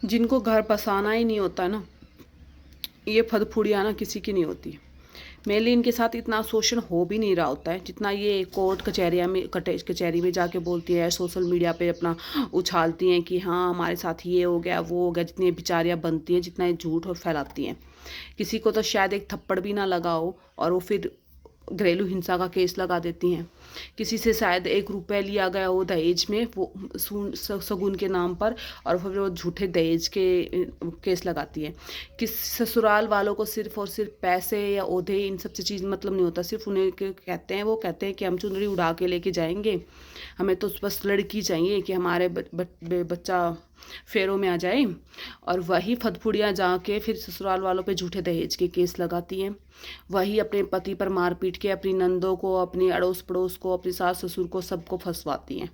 जिनको घर बसाना ही नहीं होता ना, ये फदफुड़ियाँ ना किसी की नहीं होती। मेनली इनके साथ इतना शोषण हो भी नहीं रहा होता है जितना ये कोर्ट कचहरिया में कचहरी में जाके बोलती है, सोशल मीडिया पे अपना उछालती हैं कि हाँ हमारे साथ ये हो गया वो हो गया। जितनी बेचारियाँ बनती हैं, जितना ये झूठ और फैलाती हैं। किसी को तो शायद एक थप्पड़ भी ना लगा हो और वो फिर घरेलू हिंसा का केस लगा देती हैं। किसी से शायद 1 रुपये लिया गया हो दहेज में, वो सगुन के नाम पर, और फिर वो झूठे दहेज के केस लगाती है। किस ससुराल वालों को सिर्फ और सिर्फ पैसे या ओहदे इन सब से चीज़ मतलब नहीं होता। सिर्फ उन्हें कहते हैं, वो कहते हैं कि हम चुनरी उड़ा के लेके जाएंगे, हमें तो बस लड़की चाहिए कि हमारे बच्चा फेरों में आ जाए। और वही फदफुड़ियाँ जाके फिर ससुराल वालों पे झूठे दहेज के केस लगाती हैं। वही अपने पति पर मार पीट के अपनी नंदों को, अपनी अड़ोस पड़ोस को, अपनी सास ससुर को, सबको फंसवाती हैं।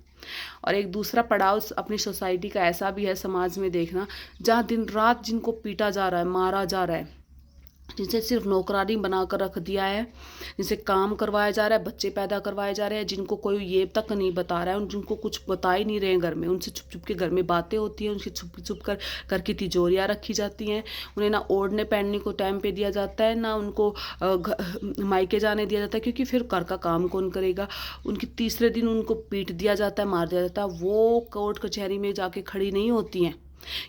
और एक दूसरा पड़ाव अपनी सोसाइटी का ऐसा भी है समाज में देखना, जहाँ दिन रात जिनको पीटा जा रहा है, मारा जा रहा है, जिनसे सिर्फ नौकरानी बनाकर रख दिया है, जिनसे काम करवाया जा रहा है, बच्चे पैदा करवाए जा रहे हैं, जिनको कोई ये तक नहीं बता रहा है, जिनको कुछ बता ही नहीं रहे हैं घर में, उनसे छुप छुप के घर में बातें होती हैं, उनसे छुप छुप कर घर की तिजोरियाँ रखी जाती हैं। उन्हें ना ओढ़ने पहनने को टाइम पे दिया जाता है, ना उनको मायके जाने दिया जाता है, क्योंकि फिर घर का काम कौन करेगा। उनकी तीसरे दिन उनको पीट दिया जाता है, मार दिया जाता है। वो कोर्ट कचहरी में जाके खड़ी नहीं होती हैं,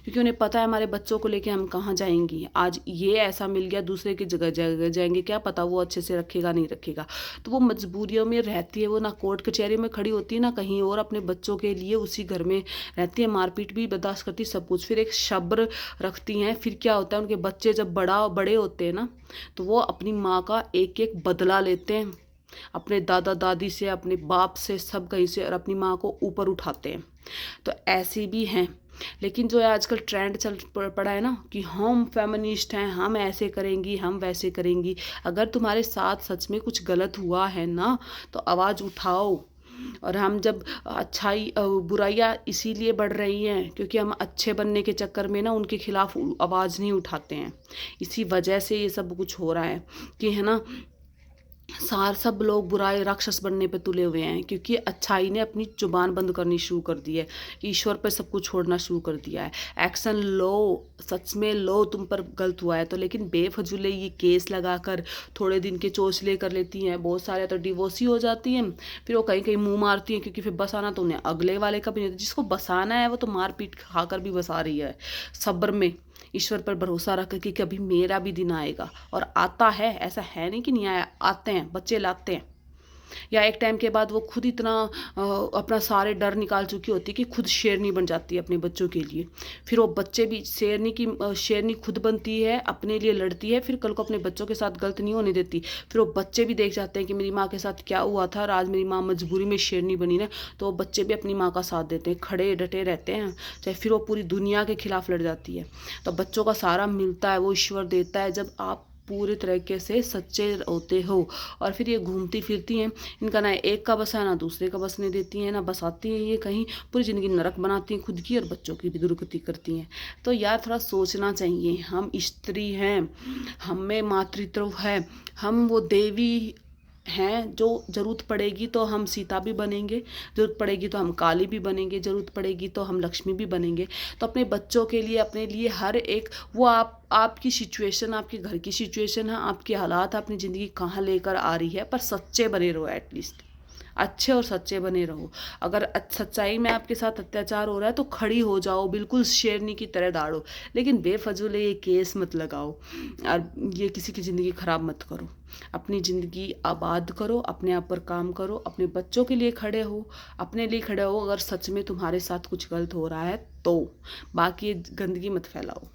क्योंकि उन्हें पता है हमारे बच्चों को लेके हम कहाँ जाएंगी। आज ये ऐसा मिल गया, दूसरे की जगह जाएंगे, क्या पता वो अच्छे से रखेगा नहीं रखेगा। तो वो मजबूरियों में रहती है, वो ना कोर्ट कचहरी में खड़ी होती है ना कहीं और, अपने बच्चों के लिए उसी घर में रहती है, मारपीट भी बर्दाश्त करती, सब कुछ। फिर एक सब्र रखती हैं। फिर क्या होता है, उनके बच्चे जब बड़े होते हैं ना, तो वो अपनी माँ का एक एक बदला लेते हैं, अपने दादा दादी से, अपने बाप से, सब कहीं से, और अपनी माँ को ऊपर उठाते हैं। तो ऐसी भी हैं। लेकिन जो आजकल ट्रेंड चल पड़ा है ना कि हम फेमिनिस्ट हैं, हम ऐसे करेंगी, हम वैसे करेंगी। अगर तुम्हारे साथ सच में कुछ गलत हुआ है ना, तो आवाज़ उठाओ। और हम जब बुराइयाँ इसीलिए बढ़ रही हैं क्योंकि हम अच्छे बनने के चक्कर में ना उनके खिलाफ आवाज़ नहीं उठाते हैं। इसी वजह से ये सब कुछ हो रहा है कि है ना, सब लोग बुराई राक्षस बनने पे तुले हुए हैं, क्योंकि अच्छाई ने अपनी जुबान बंद करनी शुरू कर दी है, ईश्वर पर सब कुछ छोड़ना शुरू कर दिया है। एक्शन लो, सच में लो, तुम पर गलत हुआ है तो। लेकिन बेफजूले ये केस लगाकर थोड़े दिन के चोचले कर लेती हैं। बहुत सारे तो डिवोर्स ही हो जाती हैं, फिर वो कहीं कहीं मुंह मारती हैं, क्योंकि फिर बसाना तो उन्हें अगले वाले का भी नहीं होता। जिसको बसाना है वो तो मार पीट खाकर भी बसा रही है, सब्र में, ईश्वर पर भरोसा रख कि कभी मेरा भी दिन आएगा। और आता है, ऐसा है नहीं कि नहीं आया, आते हैं, बच्चे लाते हैं। या एक टाइम के बाद वो खुद इतना अपना सारे डर निकाल चुकी होती है कि खुद शेरनी बन जाती है अपने बच्चों के लिए। फिर वो बच्चे भी शेरनी खुद बनती है, अपने लिए लड़ती है, फिर कल को अपने बच्चों के साथ गलत नहीं होने देती। फिर वो बच्चे भी देख जाते हैं कि मेरी माँ के साथ क्या हुआ था और आज मेरी माँ मजबूरी में शेरनी बनी ना, तो वो बच्चे भी अपनी माँ का साथ देते हैं, खड़े डटे रहते हैं, चाहे फिर वो पूरी दुनिया के खिलाफ लड़ जाती है। तो बच्चों का सहारा मिलता है, वो ईश्वर देता है जब आप पूरे तरीके से सच्चे होते हो। और फिर ये घूमती फिरती हैं, इनका ना एक का बसा ना दूसरे का बसने देती हैं, ना बसाती हैं ये कहीं, पूरी ज़िंदगी नरक बनाती हैं खुद की और बच्चों की भी दुर्गति करती हैं। तो यार थोड़ा सोचना चाहिए, हम स्त्री हैं, हम में मातृत्व है, हम वो देवी हैं जो ज़रूरत पड़ेगी तो हम सीता भी बनेंगे, ज़रूरत पड़ेगी तो हम काली भी बनेंगे, ज़रूरत पड़ेगी तो हम लक्ष्मी भी बनेंगे। तो अपने बच्चों के लिए, अपने लिए हर एक, वो आपकी सिचुएशन, आपके घर की सिचुएशन है, आपके हालात, अपनी ज़िंदगी कहाँ लेकर आ रही है, पर सच्चे बने रहो, एटलीस्ट अच्छे और सच्चे बने रहो। अगर सच्चाई में आपके साथ अत्याचार हो रहा है तो खड़ी हो जाओ, बिल्कुल शेरनी की तरह दाड़ो। लेकिन बेफजूल ये केस मत लगाओ और ये किसी की ज़िंदगी ख़राब मत करो। अपनी ज़िंदगी आबाद करो, अपने आप पर काम करो, अपने बच्चों के लिए खड़े हो, अपने लिए खड़े हो अगर सच में तुम्हारे साथ कुछ गलत हो रहा है तो। बाकी गंदगी मत फैलाओ।